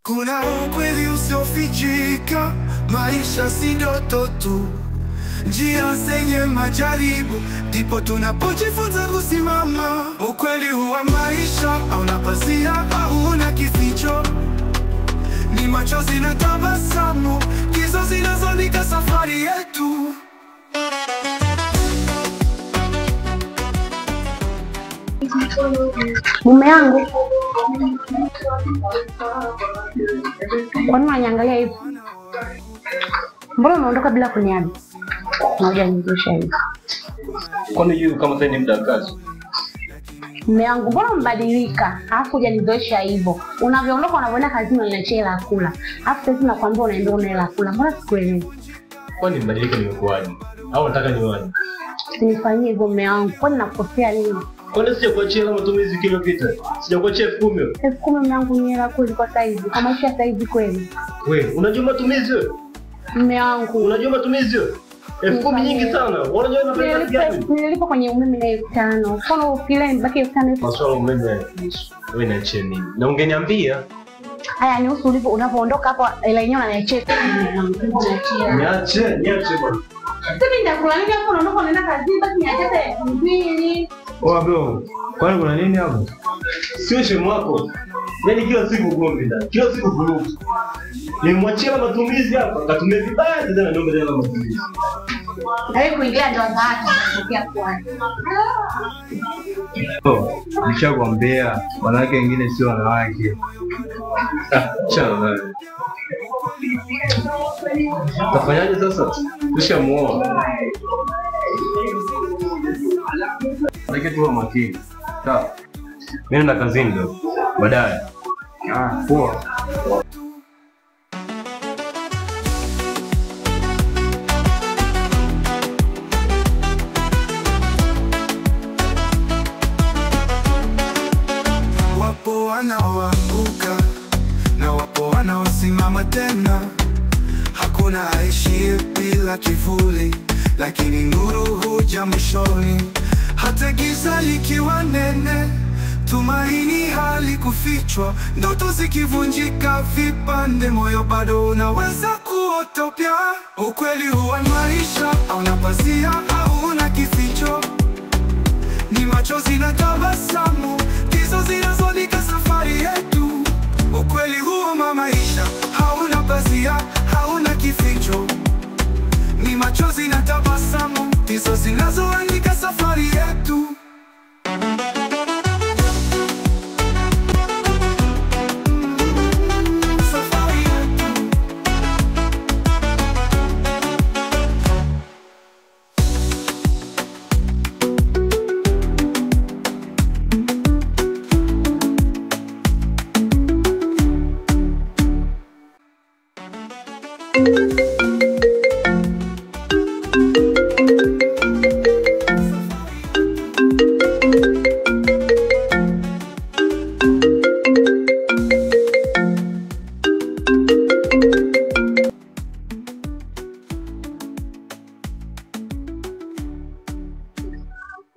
Kuna ukweli usiofichika, maisha si ndoto tu. Njia zenye majaribu, ndipo tunapojifunza kusimama. Ukweli huwa maisha, hauna pazia, hauna kificho. Ni machozi na tabasamu, hizo zinazoandika safari yetu. Mume wangu, kwa nini unaniangalia hivi? Mbona unaondoka bila kuniaga? Ngoja nijishe hivi. Kwani hiyo kama sasa ni muda kazi? Mume wangu, mbona mbadilika? Alafu hujanizoesha hivyo. Unavyoondoka unavyoenda kazini unaniachia hela kula. Alafu sasa nakwambia unaenda una hela kula. Mbona sikuelewi? Kwani mbadilika nimekuaje? Au unataka niwaje? Usinifanyie hivyo mume wangu. Kwani nakukosea nini? Kwani sijakuachia hela matumizi kilopita? Sijakuachia 10,000. 10,000 mume wangu ni hela kweli kwa saizi. Kama maisha saizi kweli. Wewe, unajua matumizi wewe? Mume wangu, unajua matumizi wewe? 10,000 nyingi sana. Unajua unapenda gani? Nilipo kwenye umeme na 5,000. Mbona ukile nibaki 5,000? Maswala umeme wewe niachie nini? Na ungeniambia. Haya ni usu ulipo unapoondoka hapo hela yenyewe unaniachia. Niache bwana. Sasa ndakula nini hapo unaondoka unaenda kazini basi niachate mbili. Oa bro, kwani kuna nini hapo? Sio shemu wako. Yaani kila siku gombi ndani. Kila siku vurugu. Nimwachia matumizi hapa, katumia vibaya tena ndio mbele ya matumizi. Wewe kuingia ndoa za watu unatokea kwani? Nishakwambia wanawake wengine sio wanawake. Chana. Tafanyaje sasa? Tushamuoa. Lakini tuwe makini. Sawa. Mimi na kazini leo. Baadaye. Poa. Wapo wanaoanguka na wapo wanaosimama tena. Hakuna aishie bila kivuli, lakini nuru huja mwishoni. Hata giza likiwa nene, tumaini halikufichwa. Ndoto zikivunjika vipande, moyo bado unaweza kuota upya. Ukweli huwa maisha, hauna pazia, hauna kificho. Ni machozi na tabasamu, hizo zinazoandika safari yetu. Ukweli huwa maisha, hauna pazia, hauna kificho. Ni machozi na tabasamu, hizo zinazoandika safari yetu. Safari yetu.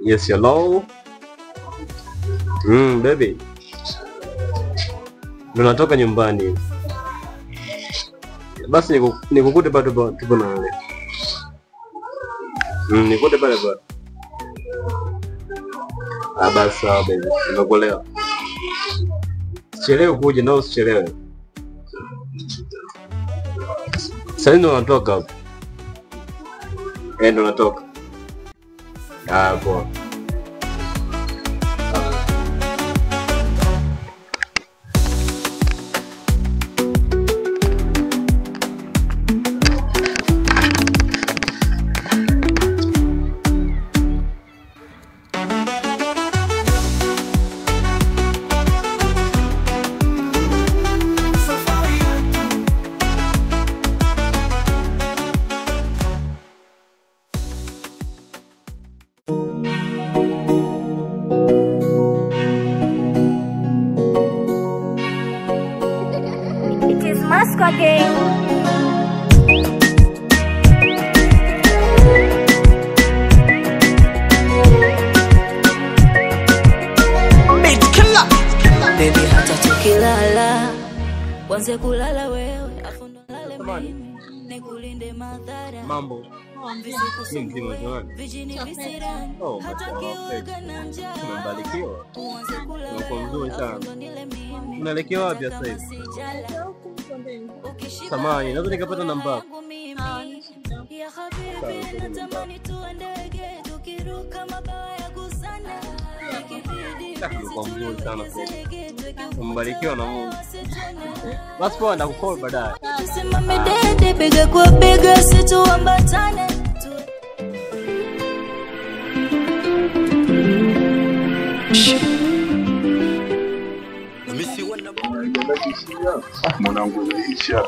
Yes, hello. Baby. Tunatoka nyumbani. Basi nikukute pale tupo na wewe. Nikukute pale bwana. Basi sawa baby. Nimekuelewa. Sichelewe kuja na usichelewe. Sasa ndo natoka hapo. Ndo natoka. Poa. uanze kulala wewe afu ndo lale mimi nikulinde madhara Mambo. Mimi mzima vijini visirani hata kiuga na njaa umebarikiwa. uanze kulala Uko mzuri sana. afu ndo nile mimi Unaelekea wapi sasa hivi? Samahani, naweza nikapata namba yako? ya habibi natamani tuandege tukiruka mabawa ya gusana Uko mzuri sana kwa. Umebarikiwa na Mungu. Basi poa, nakukol baadaye. tusimame dede bega kwa bega situambatane Mwanangu umeisha.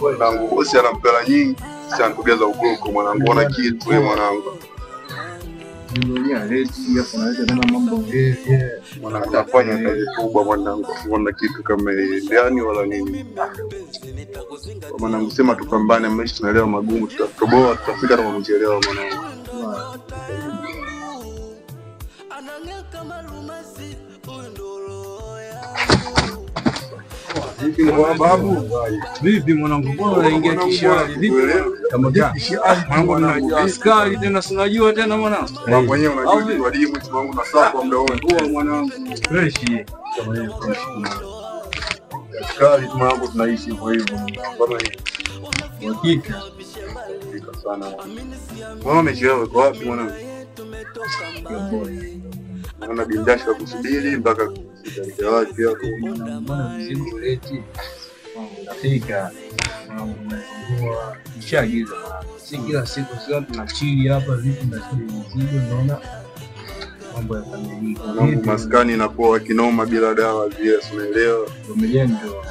Mwanangu bosi anampela nyingi, si anatugeza ukoko mwanangu, ona kitu wewe mwanangu. Mwanangu afanya kazi kubwa mwanangu, kuona kitu kama yani wala nini. Mwanangu sema tupambane, maisha tunaelewa magumu, tutatoboa, tutafika kama mchelewa mwanangu. Babu, vipi mwanangu, mbona unaingia kishari? Vipi? Kama kishari mambo unajua askari tena unajua tena mwanangu. Mambo yenyewe unajua walimu wangu na safa kwa muda wote. Poa mwanangu. Fresh. Kama hiyo fresh. Askari mwanangu tunaishi hivyo hivyo. Kama hiyo. Hakika. Hakika sana. Mwana umechelewa kwa wapi mwanangu? Naona bindasha kusubiri mpaka sija wapi hapo. Mbona mzigo leti? Unafika. Nishagiza. Si kila siku sio tunachili hapa vipi na mzigo naona mambo ya familia. Mwanangu maskani inakuwa kinoma bila dawa zile, unaelewa? Umejendo.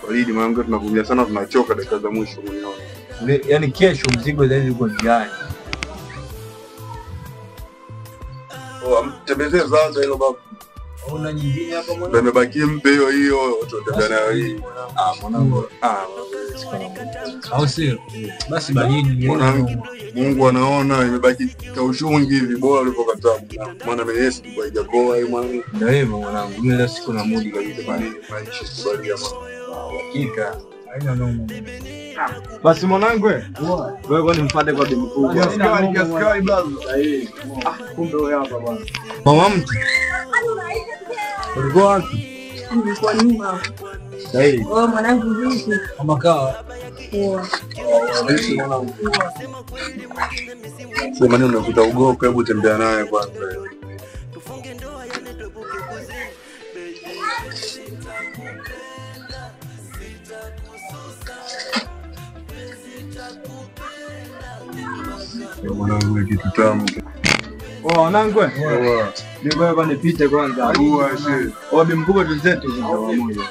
Walidi mwanangu tunakuja sana, tunachoka dakika za mwisho mwenyewe. Yaani kesho mzigo zaidi uko njiani. Tembezee sasa hilo babu. Una nyingine hapa mwanangu? Nimebaki mbeo hiyo tutembea nayo hii. Mwanangu. Au sio? Basi baridi mwanangu. Mungu anaona imebaki kaushungi hivi, bora ulipokataa. Maana mimi Yesu kwa ijakoa hiyo mwanangu. Ndio hivyo mwanangu. Mimi leo siku na mood kabisa bali maisha kubali ama. Hakika. Haina noma. Basi mwanangu wewe kwani mfate kwa bibi mkubwa. Askari babu. Kumbe wewe hapa bwana. Mama mtu. Ulikuwa wapi? Nilikuwa nyuma. Sahi. Oh mwanangu vipi? Kama kawa. Poa. Sema nini unakuta ugoko, hebu tembea naye kwanza. Mwanangu ni kitu tamu. Wanangu niko hapa nipite kwanza. Bibi mkubwa tuzetu kwa pamoja.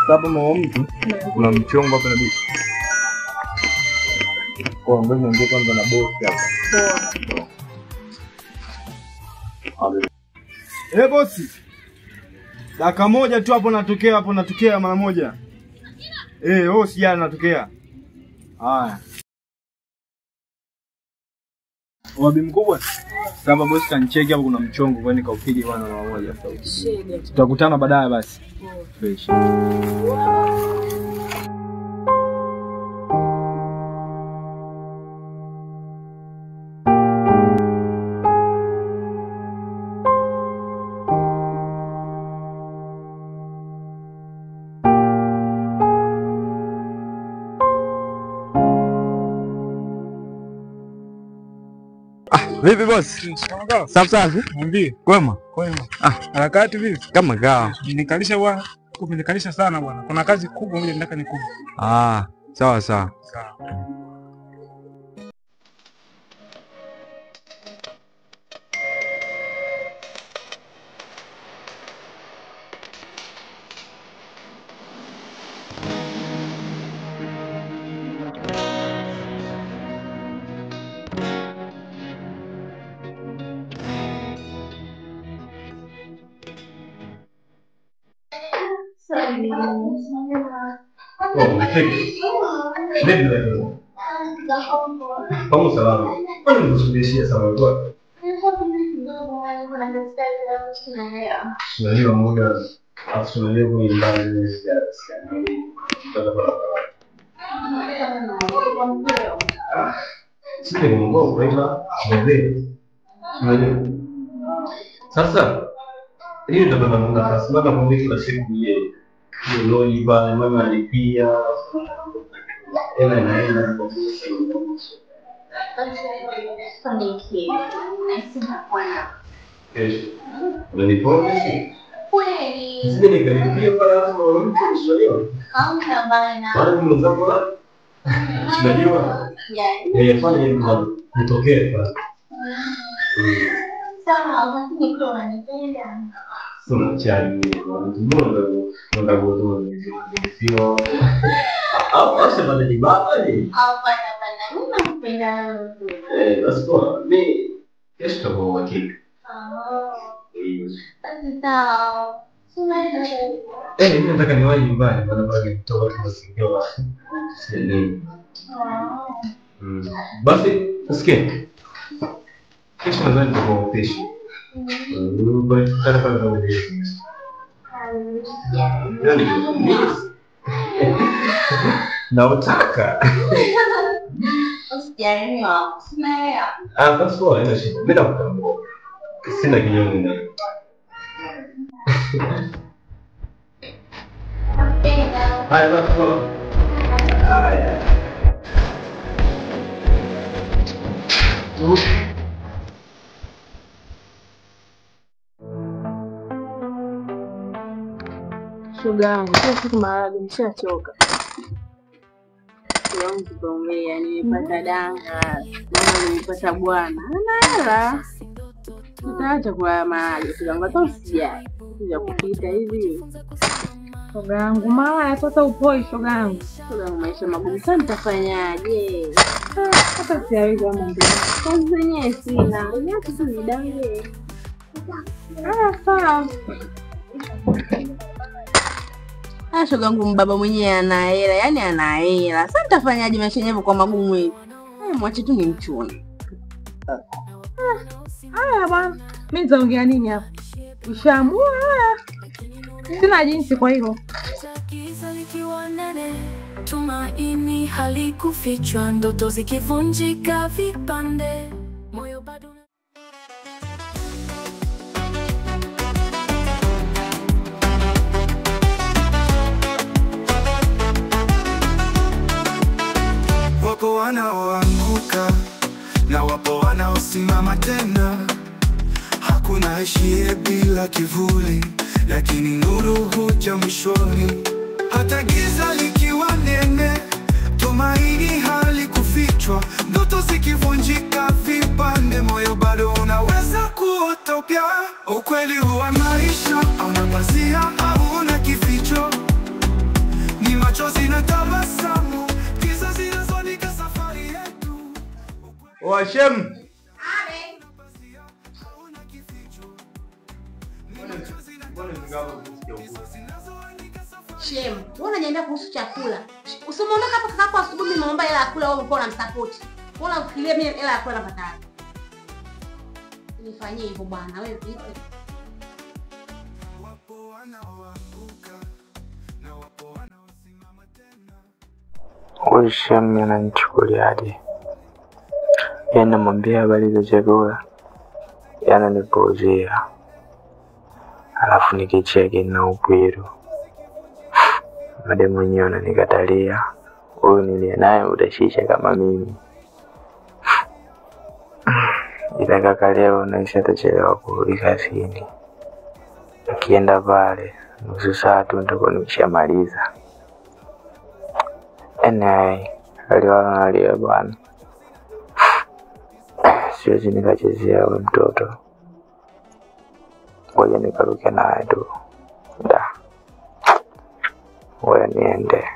Sababu mwa mtu kuna mchongo hapa nabii. Kwa mbona ndio kwanza na boss hapa. Bosi. Dakika moja tu hapo natokea mara moja. Wewe usijali natokea. Haya. Wabi mkubwa. Sasa bosi kanicheki hapo kuna mchongo kwani kaupige bwana mara moja sauti. Tutakutana baadaye basi. Fresh. Vipi boss? Safi safi. Mwambie. Kwema? Kwema. Harakati vipi? Kama gawa. Nikalisha bwana. Kumenikalisha sana bwana. Kuna kazi kubwa moja nataka nikupe. Sawa sawa. Sawa. Oh, vipi? Vipi? Kamu salama. Kwani unasubishia sawa kwa? Tunajua muda tunajua kuimbana sisi ni Mungu kwa ndio. Sasa hii ndio baba Mungu akasema kwa kila siku yeye. Loli pale mama alipia. Ela Kesho. Unanipona? Kweli. Sisi nikalipia pale hapo mtu Hamna bana. Bwana mzangu la. Tunajua. Fanya hivyo nitokee pale. Sawa, basi niko nanipenda. Sio chali. Ndio sio. Acha bana ni baba ni. Hapana bana, nampenda. Basi kwa mimi kesho kwa wakili. Basi sawa. Mimi nataka niwahi nyumbani maana bado nitoka kwa singola. Sisi. Basi usikie. Kesho nadhani tutakuotesha. Basi tutapata kama ndio. Nautaka. Usijali wao. Sinaelewa. Basi kwa ina shida. Mimi nakutambua. Sina kinyongo na. Haya basi kwa. Haya. Shoga yangu, kila siku maharage nishachoka. Leo nitaongea, nimepata danga, leo nimepata bwana. Ana hela. Tutaacha kwa maharage, shoga, hata usijali. Kuja kupita hivi. Shoga yangu, mara sasa upoi shoga yangu. Shoga yangu, maisha magumu sana, nitafanyaje? Hata siwezi kama ndio. Kazi zenyewe sina. Niache tu nidange. Sawa. Shoga yangu mbaba mwenyewe ana hela, yani ana hela. Sasa nitafanyaje maisha yenyewe kwa magumu hivi? Mwache tu nimchune. Haya bwana. Mimi nitaongea nini hapa? Ushaamua haya. Sina jinsi kwa hilo. Giza likiwa nene, tumaini halikufichwa, ndoto zikivunjika vipande, moyo bado Wapo wanaoanguka na wapo wanaosimama tena. Hakuna aishiye bila kivuli, lakini nuru huja mwishoni. Hata giza likiwa nene, tumaini halikufichwa, ndoto zikivunjika vipande, moyo bado unaweza kuota upya. Ukweli huwa maisha, hauna pazia, hauna kificho, ni machozi na tabasamu, giza zinazoandika safari yetu. Washem. Shem, wewe unajiandaa kuhusu chakula. Usimuondoka hapa kaka asubuhi nimeomba hela ya kula wewe uko unamsupport. Wewe unafikiria mimi hela ya kula napata wapi? Nifanyie hivyo bwana, wewe vipi? Wapo wanaoanguka na wapo wanaosimama tena. Huyu Shem ananichukuliaje? Yeye namwambia habari za chakula, ananipuuzia. Alafu nikicheki na upwiru. Mademu mwenyewe ananikatalia. Huyu nilie naye utashisha kama mimi. Ila kaka leo naisha atachelewa kurudi kazini. Akienda pale nusu saa tu nitakuwa nimeshamaliza. Aliwa bwana. Siwezi nikachezea huyu mtoto. Ngoja nikaruke naye tu. Ngoja niende.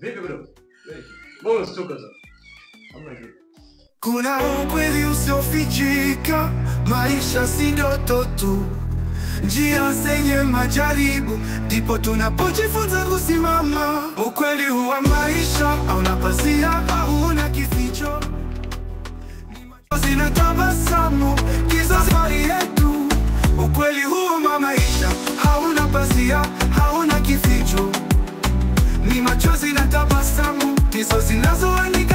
Vipi bro? Mbona ustoka sasa? Hamna kitu. Kuna ukweli usiofichika, maisha si ndoto tu, njia zenye majaribu, ndipo tunapojifunza kusimama. Ukweli huwa maisha, hauna pazia, hauna kificho, zina tabasamu, giza safari yetu. Ukweli huwa maisha, hauna pazia, hauna kificho, ni machozi na tabasamu, ndizo zinazoandika